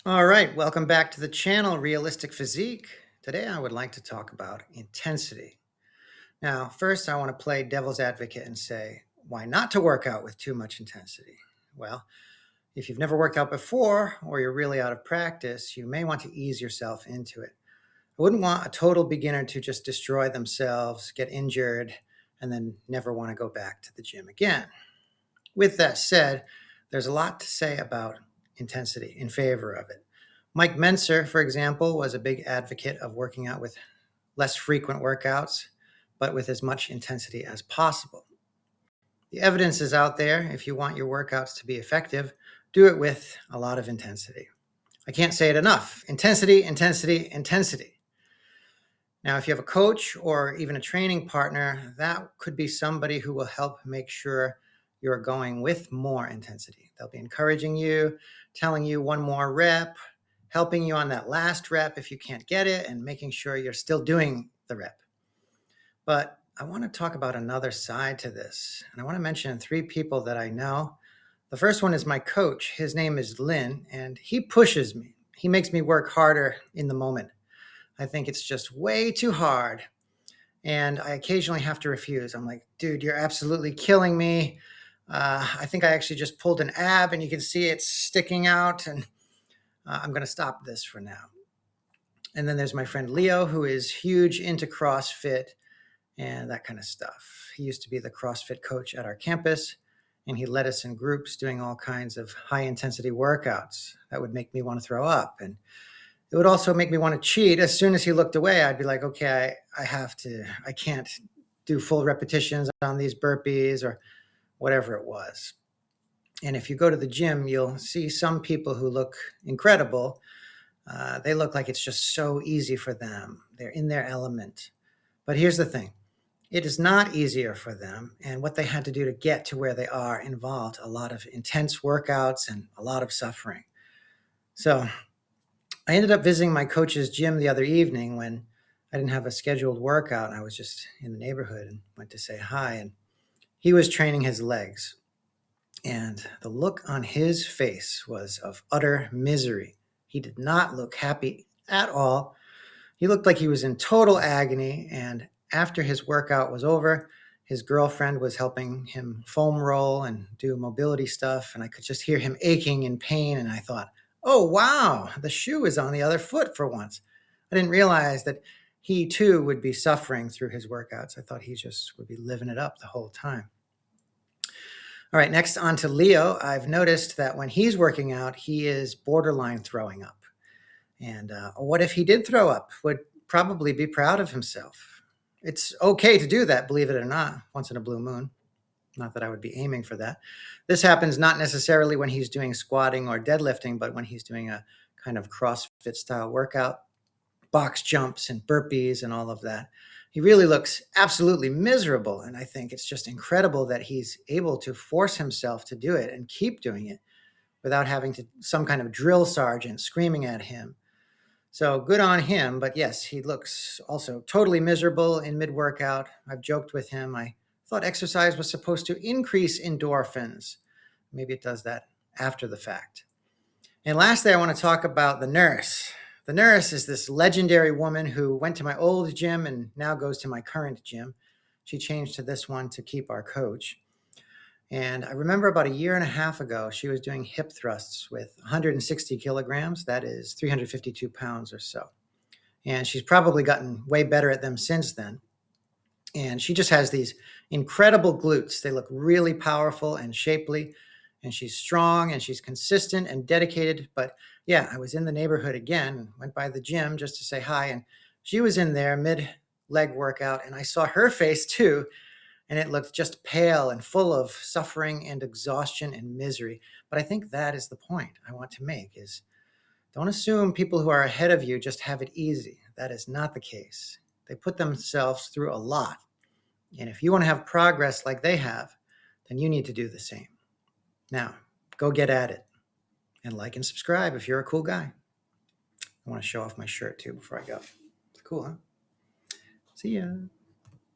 All right, welcome back to the channel, Realistic Physique. Today I would like to talk about intensity. Now, first I want to play devil's advocate and say, why not to work out with too much intensity? Well, if you've never worked out before or you're really out of practice, you may want to ease yourself into it. I wouldn't want a total beginner to just destroy themselves, get injured, and then never want to go back to the gym again. With that said, there's a lot to say about intensity in favor of it. Mike Menser, for example, was a big advocate of working out with less frequent workouts, but with as much intensity as possible. The evidence is out there. If you want your workouts to be effective, do it with a lot of intensity. I can't say it enough. Intensity, intensity, intensity. Now, if you have a coach or even a training partner, that could be somebody who will help make sure you're going with more intensity. They'll be encouraging you, telling you one more rep, helping you on that last rep if you can't get it, and making sure you're still doing the rep. But I want to talk about another side to this. And I want to mention three people that I know. The first one is my coach. His name is Lynn, and he pushes me. He makes me work harder in the moment. I think it's just way too hard. And I occasionally have to refuse. I'm like, dude, you're absolutely killing me. I think I actually just pulled an ab and you can see it's sticking out, and I'm going to stop this for now. And then there's my friend Leo, who is huge into CrossFit and that kind of stuff. He used to be the CrossFit coach at our campus, and he led us in groups doing all kinds of high intensity workouts that would make me want to throw up. And it would also make me want to cheat. As soon as he looked away, I'd be like, okay, I can't do full repetitions on these burpees or whatever it was. And if you go to the gym, you'll see some people who look incredible. They look like it's just so easy for them. They're in their element. But here's the thing. It is not easier for them. And what they had to do to get to where they are involved a lot of intense workouts and a lot of suffering. So I ended up visiting my coach's gym the other evening when I didn't have a scheduled workout. I was just in the neighborhood and went to say hi. And he was training his legs. And the look on his face was of utter misery. He did not look happy at all. He looked like he was in total agony. And after his workout was over, his girlfriend was helping him foam roll and do mobility stuff. And I could just hear him aching in pain. And I thought, oh, wow, the shoe is on the other foot for once. I didn't realize that he too would be suffering through his workouts. I thought he just would be living it up the whole time. All right, next on to Leo. I've noticed that when he's working out, he is borderline throwing up. And what if he did throw up? Would probably be proud of himself. It's okay to do that, believe it or not, once in a blue moon. Not that I would be aiming for that. This happens not necessarily when he's doing squatting or deadlifting, but when he's doing a kind of CrossFit style workout, box jumps and burpees and all of that. He really looks absolutely miserable. And I think it's just incredible that he's able to force himself to do it and keep doing it without having to some kind of drill sergeant screaming at him. So good on him. But yes, he looks also totally miserable in mid workout. I've joked with him. I thought exercise was supposed to increase endorphins. Maybe it does that after the fact. And lastly, I want to talk about the nurse. The nurse is this legendary woman who went to my old gym and now goes to my current gym. She changed to this one to keep our coach. And I remember about a year and a half ago, she was doing hip thrusts with 160 kilograms. That is 352 pounds or so. And she's probably gotten way better at them since then. And she just has these incredible glutes. They look really powerful and shapely. And she's strong and she's consistent and dedicated. But yeah, I was in the neighborhood again, went by the gym just to say hi. And she was in there mid leg workout. And I saw her face too. And it looked just pale and full of suffering and exhaustion and misery. But I think that is the point I want to make is don't assume people who are ahead of you just have it easy. That is not the case. They put themselves through a lot. And if you want to have progress like they have, then you need to do the same. Now, go get at it. And like and subscribe if you're a cool guy. I want to show off my shirt too before I go. It's cool, huh? See ya.